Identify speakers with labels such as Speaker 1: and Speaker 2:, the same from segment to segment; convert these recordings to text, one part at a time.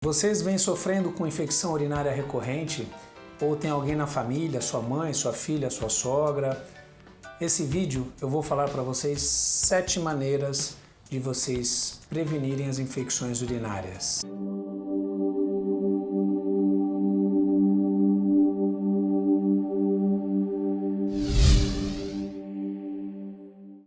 Speaker 1: Vocês vêm sofrendo com infecção urinária recorrente? Ou tem alguém na família, sua mãe, sua filha, sua sogra? Esse vídeo eu vou falar para vocês 7 maneiras de vocês prevenirem as infecções urinárias.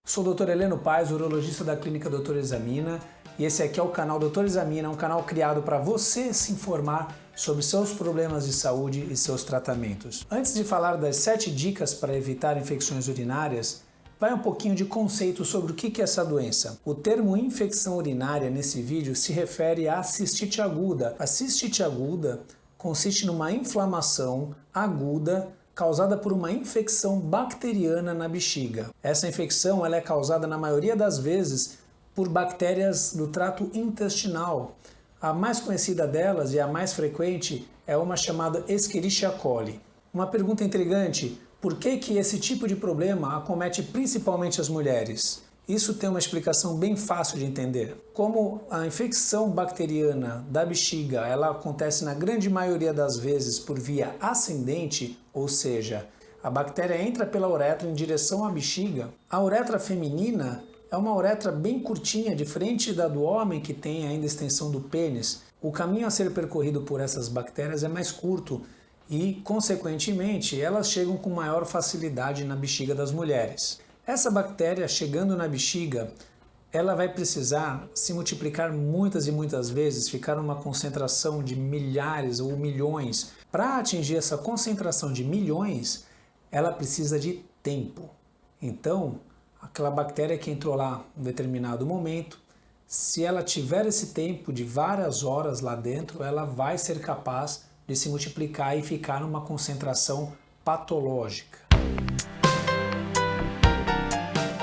Speaker 1: Sou o Dr. Heleno Paes, urologista da Clínica Dr. Examina, e esse aqui é o canal Dr. Examina, um canal criado para você se informar sobre seus problemas de saúde e seus tratamentos. Antes de falar das 7 dicas para evitar infecções urinárias, vai um pouquinho de conceito sobre o que é essa doença. O termo infecção urinária nesse vídeo se refere à cistite aguda. A cistite aguda consiste numa inflamação aguda causada por uma infecção bacteriana na bexiga. Essa infecção ela é causada na maioria das vezes por bactérias do trato intestinal. A mais conhecida delas e a mais frequente é uma chamada Escherichia coli. Uma pergunta intrigante: por que esse tipo de problema acomete principalmente as mulheres? Isso tem uma explicação bem fácil de entender. Como a infecção bacteriana da bexiga ela acontece na grande maioria das vezes por via ascendente, ou seja, a bactéria entra pela uretra em direção à bexiga, a uretra feminina é uma uretra bem curtinha, diferente da do homem que tem ainda a extensão do pênis. O caminho a ser percorrido por essas bactérias é mais curto e, consequentemente, elas chegam com maior facilidade na bexiga das mulheres. Essa bactéria, chegando na bexiga, ela vai precisar se multiplicar muitas e muitas vezes, ficar numa concentração de milhares ou milhões. Para atingir essa concentração de milhões, ela precisa de tempo. Então, aquela bactéria que entrou lá em um determinado momento, se ela tiver esse tempo de várias horas lá dentro, ela vai ser capaz de se multiplicar e ficar numa concentração patológica.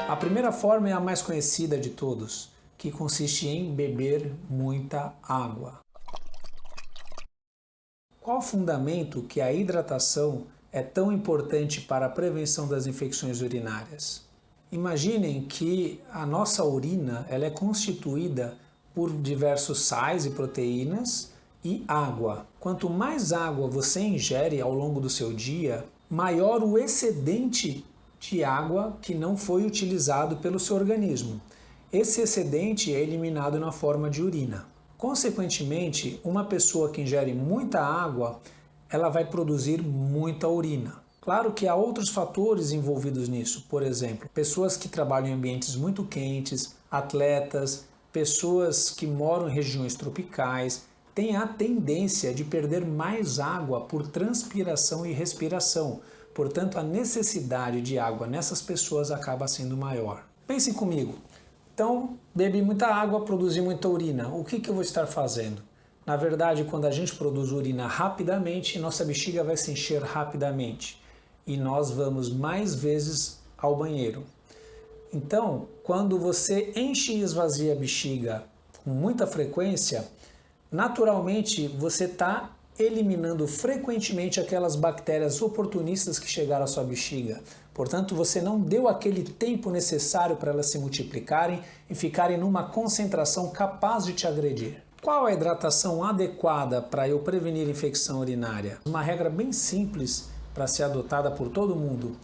Speaker 1: A primeira forma é a mais conhecida de todos, que consiste em beber muita água. Qual o fundamento que a hidratação é tão importante para a prevenção das infecções urinárias? Imaginem que a nossa urina ela é constituída por diversos sais e proteínas e água. Quanto mais água você ingere ao longo do seu dia, maior o excedente de água que não foi utilizado pelo seu organismo. Esse excedente é eliminado na forma de urina. Consequentemente, uma pessoa que ingere muita água, ela vai produzir muita urina. Claro que há outros fatores envolvidos nisso, por exemplo, pessoas que trabalham em ambientes muito quentes, atletas, pessoas que moram em regiões tropicais, têm a tendência de perder mais água por transpiração e respiração. Portanto, a necessidade de água nessas pessoas acaba sendo maior. Pensem comigo. Então, bebi muita água, produzi muita urina. O que eu vou estar fazendo? Na verdade, quando a gente produz urina rapidamente, nossa bexiga vai se encher rapidamente e nós vamos mais vezes ao banheiro. Então, quando você enche e esvazia a bexiga com muita frequência, naturalmente você está eliminando frequentemente aquelas bactérias oportunistas que chegaram à sua bexiga. Portanto, você não deu aquele tempo necessário para elas se multiplicarem e ficarem numa concentração capaz de te agredir. Qual a hidratação adequada para eu prevenir infecção urinária? Uma regra bem simples para ser adotada por todo mundo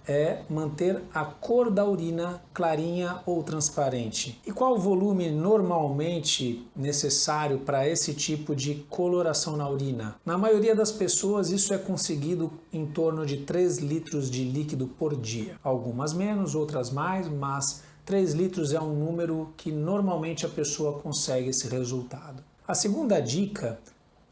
Speaker 1: é manter a cor da urina clarinha ou transparente. E qual o volume normalmente necessário para esse tipo de coloração na urina? Na maioria das pessoas isso é conseguido em torno de 3 litros de líquido por dia. Algumas menos, outras mais, mas 3 litros é um número que normalmente a pessoa consegue esse resultado. A segunda dica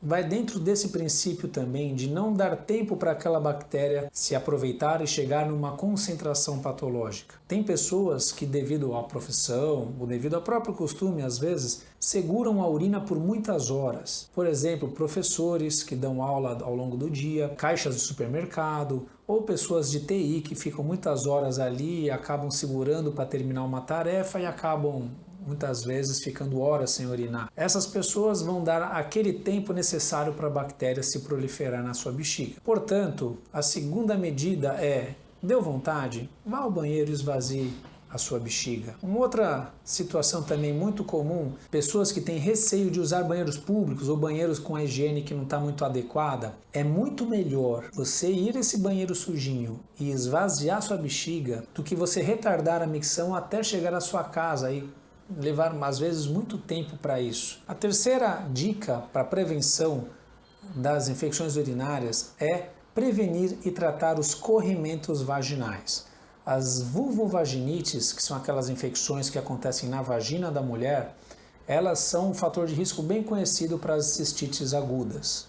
Speaker 1: vai dentro desse princípio também de não dar tempo para aquela bactéria se aproveitar e chegar numa concentração patológica. Tem pessoas que, devido à profissão ou devido ao próprio costume, às vezes, seguram a urina por muitas horas. Por exemplo, professores que dão aula ao longo do dia, caixas de supermercado, ou pessoas de TI que ficam muitas horas ali e acabam segurando para terminar uma tarefa e acabam muitas vezes ficando horas sem urinar. Essas pessoas vão dar aquele tempo necessário para a bactéria se proliferar na sua bexiga. Portanto, a segunda medida é: deu vontade? Vá ao banheiro e esvazie a sua bexiga. Uma outra situação também muito comum, pessoas que têm receio de usar banheiros públicos ou banheiros com a higiene que não está muito adequada. É muito melhor você ir a esse banheiro sujinho e esvaziar sua bexiga do que você retardar a micção até chegar à sua casa e levar às vezes muito tempo para isso. A terceira dica para prevenção das infecções urinárias é prevenir e tratar os corrimentos vaginais. As vulvovaginites, que são aquelas infecções que acontecem na vagina da mulher, elas são um fator de risco bem conhecido para as cistites agudas.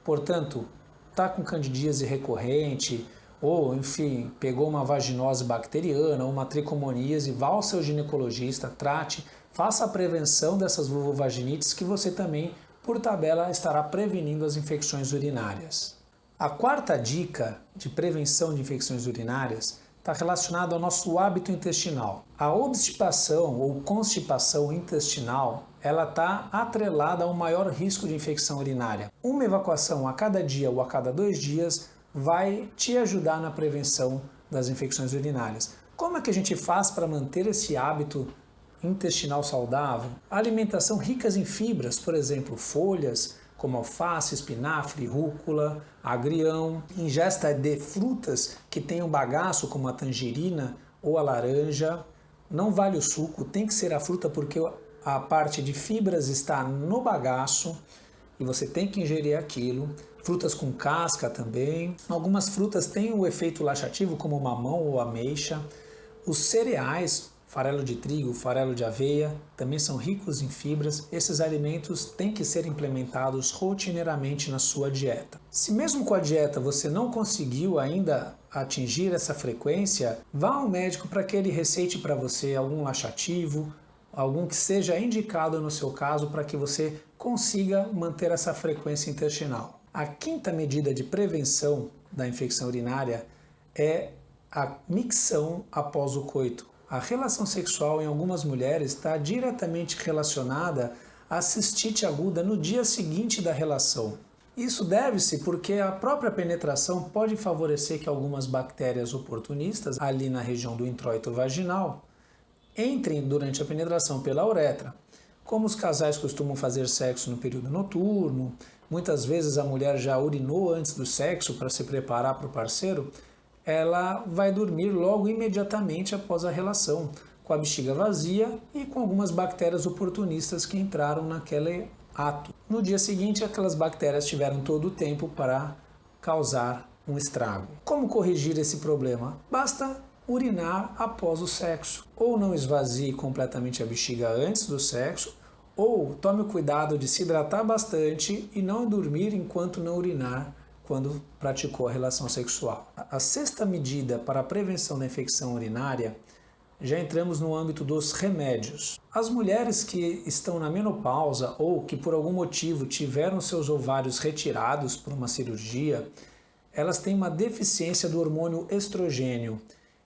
Speaker 1: Portanto, está com candidíase recorrente, ou enfim, pegou uma vaginose bacteriana ou uma tricomoníase, vá ao seu ginecologista, trate, faça a prevenção dessas vulvovaginites que você também, por tabela, estará prevenindo as infecções urinárias. A quarta dica de prevenção de infecções urinárias está relacionada ao nosso hábito intestinal. A obstipação ou constipação intestinal, ela está atrelada a um maior risco de infecção urinária. Uma evacuação a cada dia ou a cada 2 dias vai te ajudar na prevenção das infecções urinárias. Como é que a gente faz para manter esse hábito intestinal saudável? A alimentação rica em fibras, por exemplo, folhas, como alface, espinafre, rúcula, agrião, ingesta de frutas que tenham bagaço, como a tangerina ou a laranja. Não vale o suco, tem que ser a fruta porque a parte de fibras está no bagaço e você tem que ingerir aquilo. Frutas com casca também. Algumas frutas têm o efeito laxativo, como mamão ou ameixa. Os cereais, farelo de trigo, farelo de aveia, também são ricos em fibras. Esses alimentos têm que ser implementados rotineiramente na sua dieta. Se mesmo com a dieta você não conseguiu ainda atingir essa frequência, vá ao médico para que ele receite para você algum laxativo, algum que seja indicado no seu caso para que você consiga manter essa frequência intestinal. A quinta medida de prevenção da infecção urinária é a micção após o coito. A relação sexual em algumas mulheres está diretamente relacionada à cistite aguda no dia seguinte da relação. Isso deve-se porque a própria penetração pode favorecer que algumas bactérias oportunistas ali na região do introito vaginal entrem durante a penetração pela uretra. Como os casais costumam fazer sexo no período noturno, muitas vezes a mulher já urinou antes do sexo para se preparar para o parceiro, ela vai dormir logo imediatamente após a relação, com a bexiga vazia e com algumas bactérias oportunistas que entraram naquele ato. No dia seguinte, aquelas bactérias tiveram todo o tempo para causar um estrago. Como corrigir esse problema? Basta urinar após o sexo. Ou não esvazie completamente a bexiga antes do sexo, ou tome o cuidado de se hidratar bastante e não dormir enquanto não urinar quando praticou a relação sexual. A sexta medida para a prevenção da infecção urinária, já entramos no âmbito dos remédios. As mulheres que estão na menopausa ou que por algum motivo tiveram seus ovários retirados por uma cirurgia, elas têm uma deficiência do hormônio estrogênio.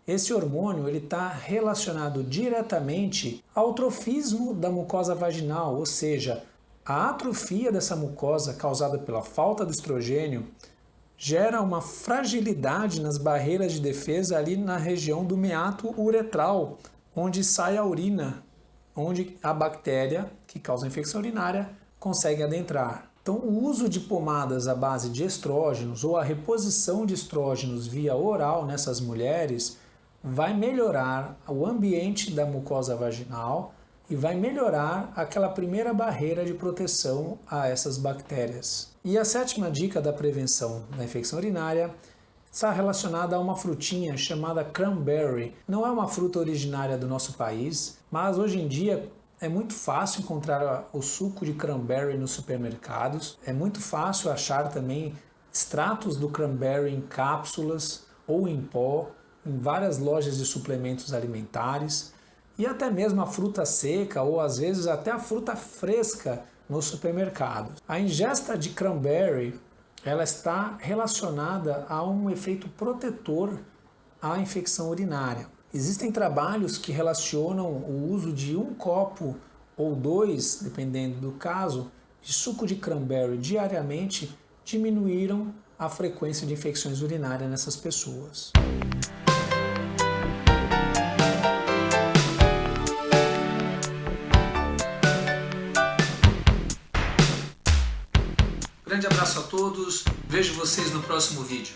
Speaker 1: Esse hormônio está relacionado diretamente ao trofismo da mucosa vaginal, ou seja, a atrofia dessa mucosa causada pela falta do estrogênio gera uma fragilidade nas barreiras de defesa ali na região do meato uretral, onde sai a urina, onde a bactéria que causa a infecção urinária consegue adentrar. Então, o uso de pomadas à base de estrógenos ou a reposição de estrógenos via oral nessas mulheres vai melhorar o ambiente da mucosa vaginal e vai melhorar aquela primeira barreira de proteção a essas bactérias. E a sétima dica da prevenção da infecção urinária está relacionada a uma frutinha chamada cranberry. Não é uma fruta originária do nosso país, mas hoje em dia é muito fácil encontrar o suco de cranberry nos supermercados. É muito fácil achar também extratos do cranberry em cápsulas ou em pó em várias lojas de suplementos alimentares. E até mesmo a fruta seca ou às vezes até a fruta fresca no supermercado. A ingesta de cranberry, ela está relacionada a um efeito protetor à infecção urinária. Existem trabalhos que relacionam o uso de 1 copo ou 2, dependendo do caso, de suco de cranberry diariamente diminuíram a frequência de infecções urinárias nessas pessoas. Grande abraço a todos, vejo vocês no próximo vídeo.